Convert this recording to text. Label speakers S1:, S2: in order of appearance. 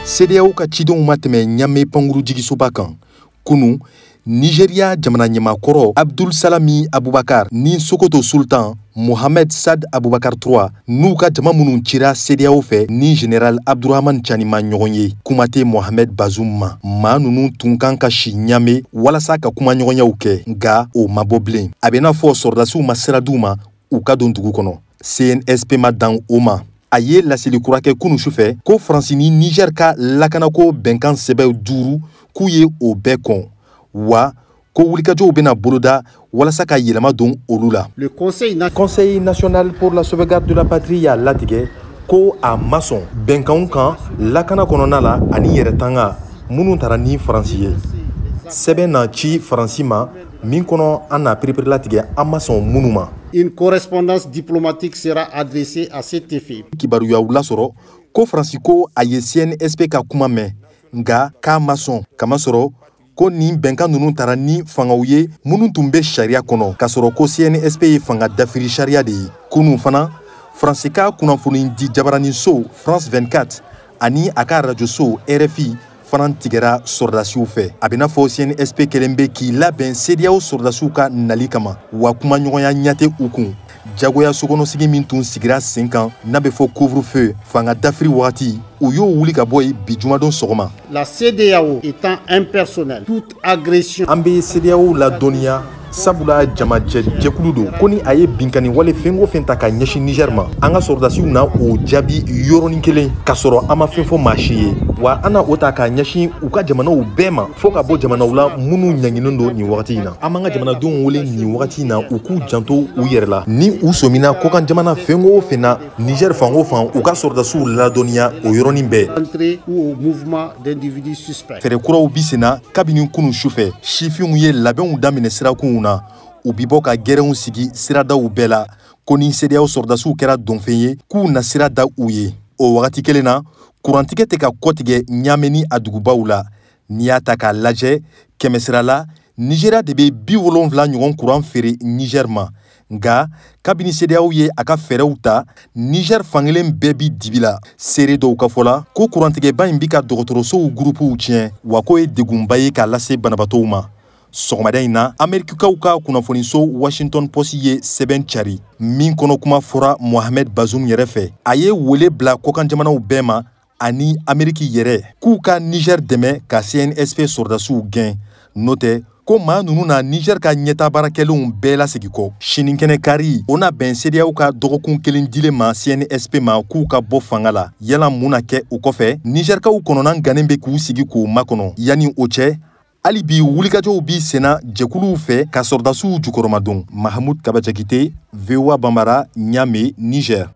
S1: CEDEAO ka cidenw ma tɛmɛ ɲame pankuru jigisoba kan kunu Nigeria jamana ɲamakɔrɔ Abdul Salami Abubakar ni Sokoto Sultan Mohamed Sad Abubakar III n'u ka jama minnu cira CEDEAO fɛ ni Général Abdurrahman Chani ma ɲɔgɔn ye kuma tɛ Mohamed Bazoum ma maa ninnu tun kan ka si ɲame walasa ka kuma ɲɔgɔnyaw kɛ nka o ma bɔ bilen a bɛ n'a fɔ sɔrdasiw ma sira d'u ma u ka don dugu kɔnɔ CNSP ma dan o ma a ye laseli kura kɛ kunu sufɛ ko Faransi ni Niger ka lakanako bɛnkan sɛbɛw 5 k'u ye o bɛɛ kɔn wa ko wulikajɔw bɛna boloda walasa ka yɛlɛma don olu la. Le Conseil national pour la sauvegarde de la patrie y'a latigɛ ko a ma sɔn bɛnkanw kan lakana kɔnɔna la ani yɛrɛtanga minnu taara ni Faransi ye sɛbɛn na ci Faransi ma min kɔnɔ an na perepere latigɛ an ma sɔn minnu ma.
S2: Une correspondance diplomatique sera adressée à cet effet.
S1: Kibaruyaw lasɔrɔ ko Faransi ko a ye CNSP ka kuma mɛn nka k'a ma sɔn kamasɔrɔ ko nin bɛnkan ninnu taara ni fangaw ye minnu tun bɛ sariya kɔnɔ k'a sɔrɔ ko CNSP ye fanga dafiri sariya de ye kunun fana Faransi ka kunnafoni di jabaranin so France 24 ani a ka radio so RFI fana tigɛra sɔrdasiw fɛ a bɛ n'a fɔ CNSP kɛlen bɛ k'i labɛn CEDEAO sɔrdasiw ka nali kama wa kuma ɲɔgɔnya ɲate u kun jagoya sokɔnɔsigi min tun sigira sen kan n'a bɛ fɔ couvre-feu fanga dafiri wagati u y'o wuli ka bɔ yen bi jumadon sɔgɔma.
S2: La CEDEAO étant impersonnelle, toute agression.
S1: An bɛ CEDEAO ladɔnniya sabula jamajɛ jɛkulu don ko ni a ye binkani wale fɛn o fɛn ta ka ɲɛsin Niger ma an ka sɔrdasiw na o jaabi yɔrɔnin kelen k'a sɔrɔ an ma fɛn fɔ maa si ye wa an na o ta ka ɲɛsin u ka jamanaw bɛɛ ma fo ka bɔ jamanaw la minnu ɲanginen don nin wagati in na an b'an ka jamanadenw wele nin wagati in na u k'u janto u yɛrɛ la ni u sɔmina kɔkan jamana fɛn o fɛn na Niger fan o fan u ka sɔrdasiw ladɔnniya o yɔrɔnin bɛɛ.
S2: Entrer ou au mouvement d'individus suspects.
S1: Fɛɛrɛ kuraw bi senna kabini kunu sufɛ sifinw ye labɛnw daminɛ sirakunw na u bi bɔ ka gɛrɛnw sigi siradaw bɛɛ la ko ni CEDEAO sɔrdasiw kɛra donfɛn ye k'u na sira da u ye o wagati kelen na kurantigɛ tɛ ka kɔtigɛ ɲame ni a dugubaw la n'i y'a ta k'a lajɛ kɛmɛsira la Nigeria de bɛ 70 ɲɔgɔn kuran feere Niger ma nka kabini CEDEAO ye a ka fɛɛrɛw ta Niger fankelen bɛɛ bi dibi la seere dɔw ka fɔ la ko kurantigɛba in bi ka dɔgɔtɔrɔsow gurupuw tiɲɛ wa ko ye degunba ye k'a lase banabatɔw ma sɔgɔmada in na Amerikikaw ka kunnafoniso Washington Post ye sɛbɛn cari min kɔnɔ kuma fɔra Mohamed Bazoum yɛrɛ fɛ a ye wele bila kɔkan jamanaw bɛɛ ma ani Ameriki yɛrɛ k'u ka Niger dɛmɛ ka CNSP sɔrdasiw gɛn n'o tɛ ko maa ninnu na Niger ka ɲɛta baarakɛlenw bɛɛ lasegi kɔ sinikɛnɛ kari o na bɛn CEDEAO ka dɔgɔkun kelen dilen ma CNSP ma k'u ka bɔ fanga la yala mun na kɛ o kɔfɛ Nigerkaw kɔnɔna gannen bɛ k'u sigi k'o makɔnɔ yanni o cɛ hali bi wulikajɔw bi senna jɛkuluw fɛ ka sɔrdasiw jukɔrɔmadon Mahamoud Kaba Jakite VOA Bambara Niamey Niger.